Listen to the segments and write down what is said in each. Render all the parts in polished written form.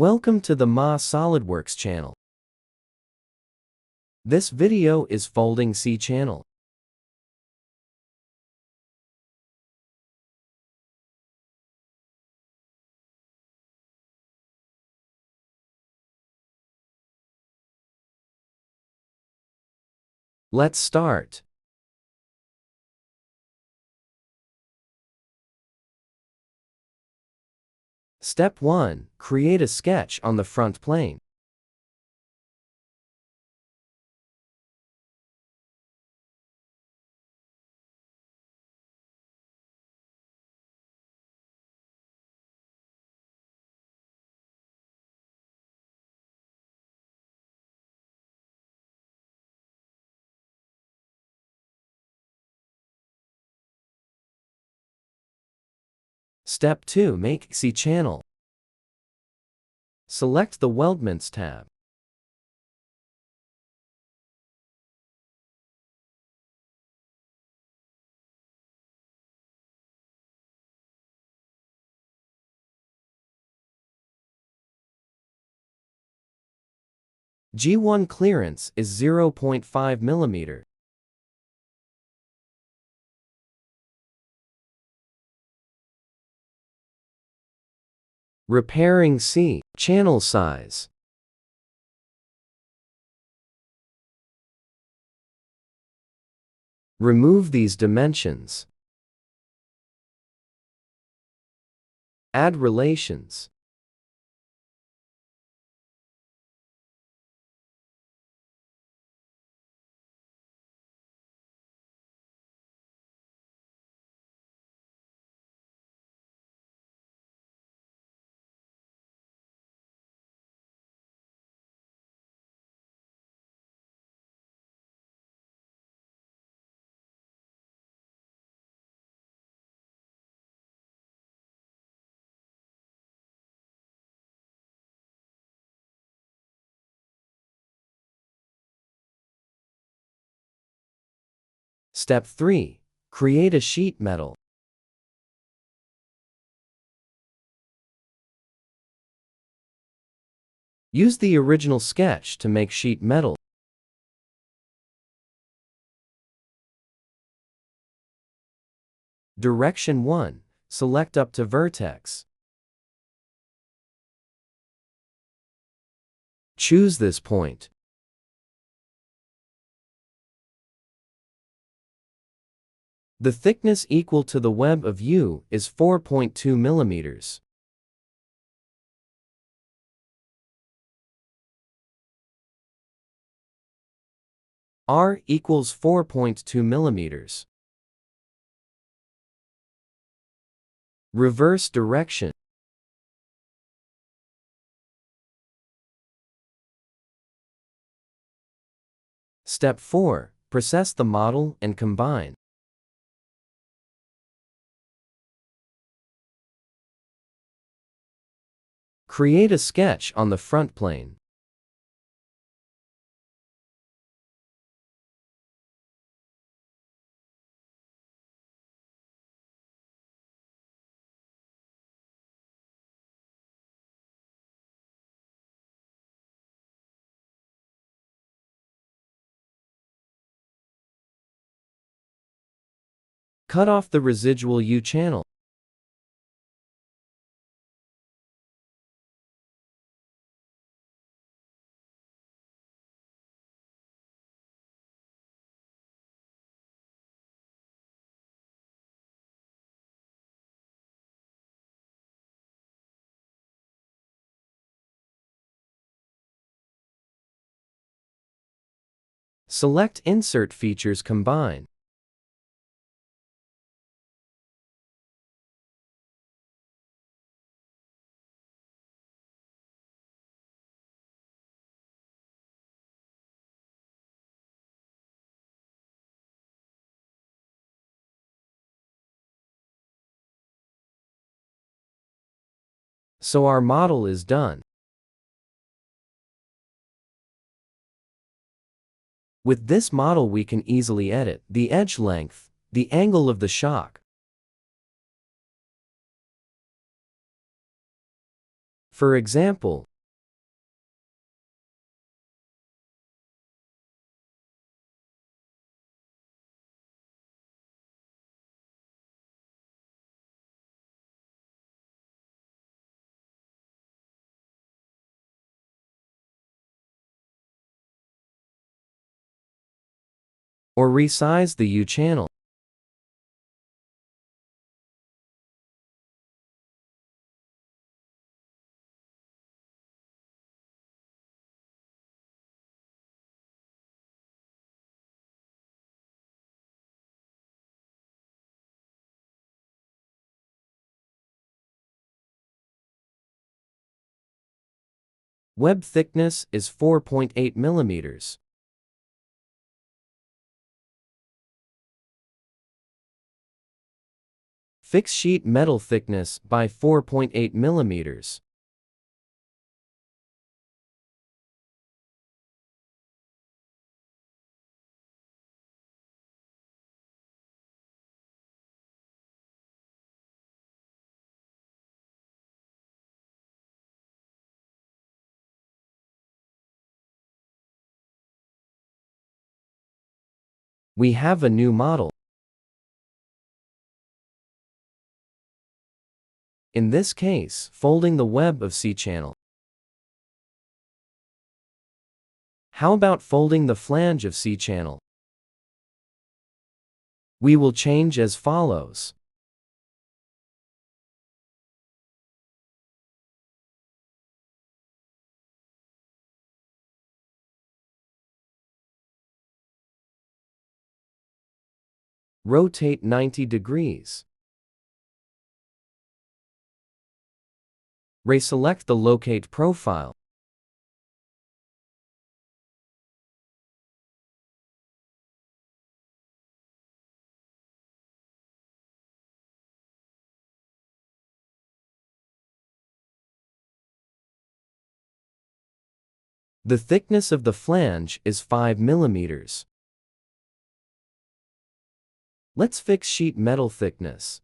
Welcome to the Solidworks channel. This video is folding C channel. Let's start. Step 1. Create a sketch on the front plane. Step 2. Make C channel. Select the Weldments tab. G1 clearance is 0.5 mm. Repairing C channel size. Remove these dimensions. Add relations. Step 3. Create a sheet metal. Use the original sketch to make sheet metal. Direction 1. Select up to vertex. Choose this point. The thickness equal to the web of U is 4.2 mm. R equals 4.2 mm. Reverse direction. Step 4. Process the model and combine. Create a sketch on the front plane. Cut off the residual U channel. Select Insert Features Combine. So our model is done. With this model we can easily edit the edge length, the angle of the shock. For example, or resize the U channel. Web thickness is 4.8 millimeters. Fix sheet metal thickness by 4.8 millimeters. We have a new model. In this case, folding the web of C channel. How about folding the flange of C channel? We will change as follows. Rotate 90 degrees. Reselect the locate profile. The thickness of the flange is 5 millimeters. Let's fix sheet metal thickness.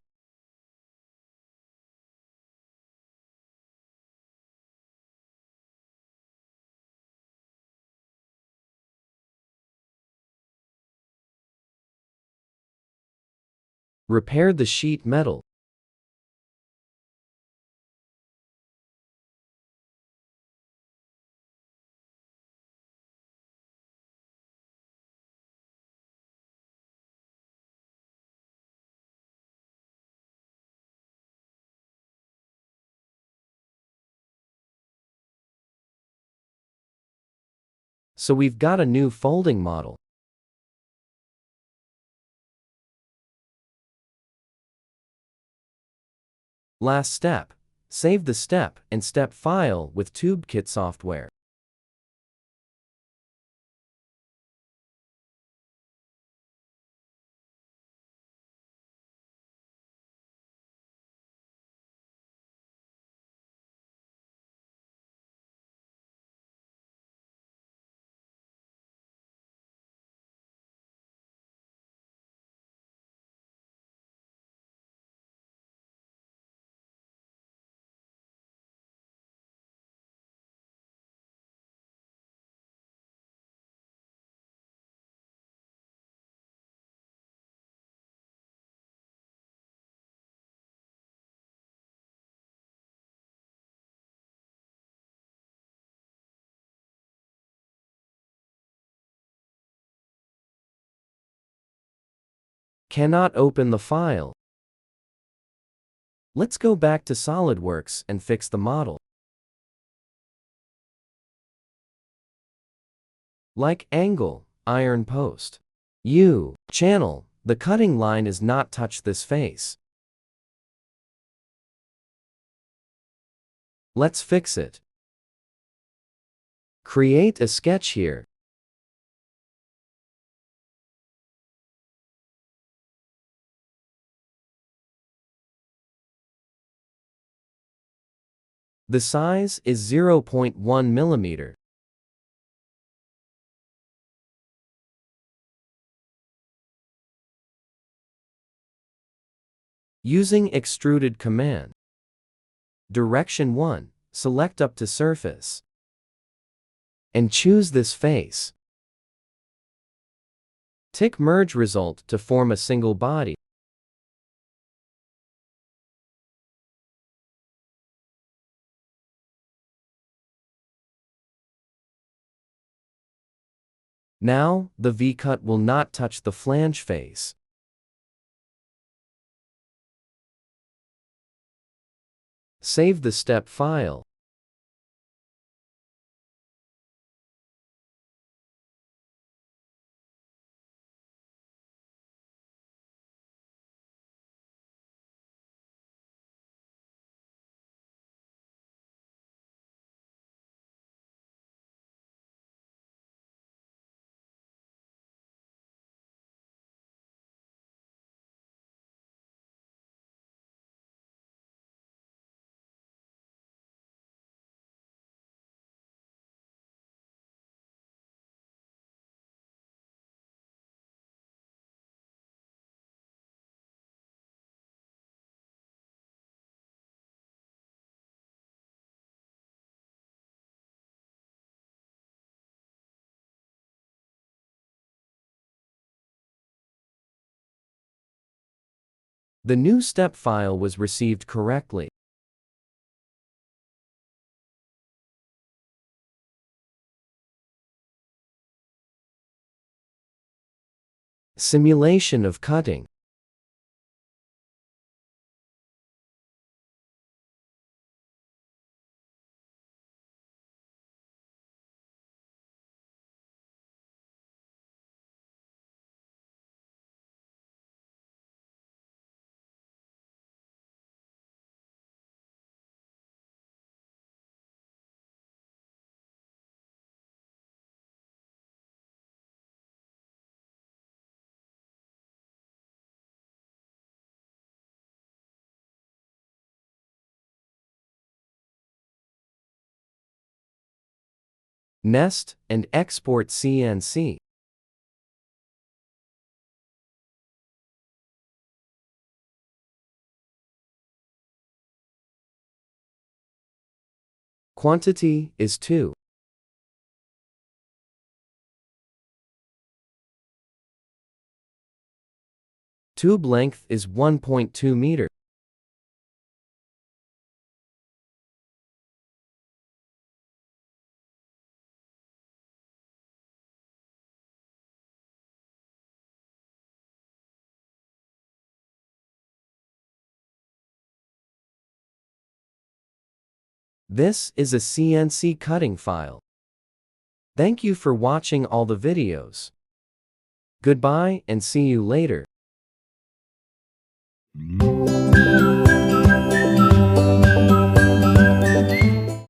Repair the sheet metal. So we've got a new folding model. Last step. Save the step and step file with TubeKit software. Cannot open the file. Let's go back to Solidworks and fix the model. Like angle, iron post. U channel, the cutting line is not touch this face. Let's fix it. Create a sketch here. The size is 0.1 millimeter. Using extruded command. Direction 1, select up to surface. And choose this face. Tick merge result to form a single body. Now, the V-cut will not touch the flange face. Save the step file. The new step file was received correctly. Simulation of cutting. Nest and export CNC. Quantity is 2. Tube length is 1.2 meter. This is a CNC cutting file. Thank you for watching all the videos. Goodbye and see you later.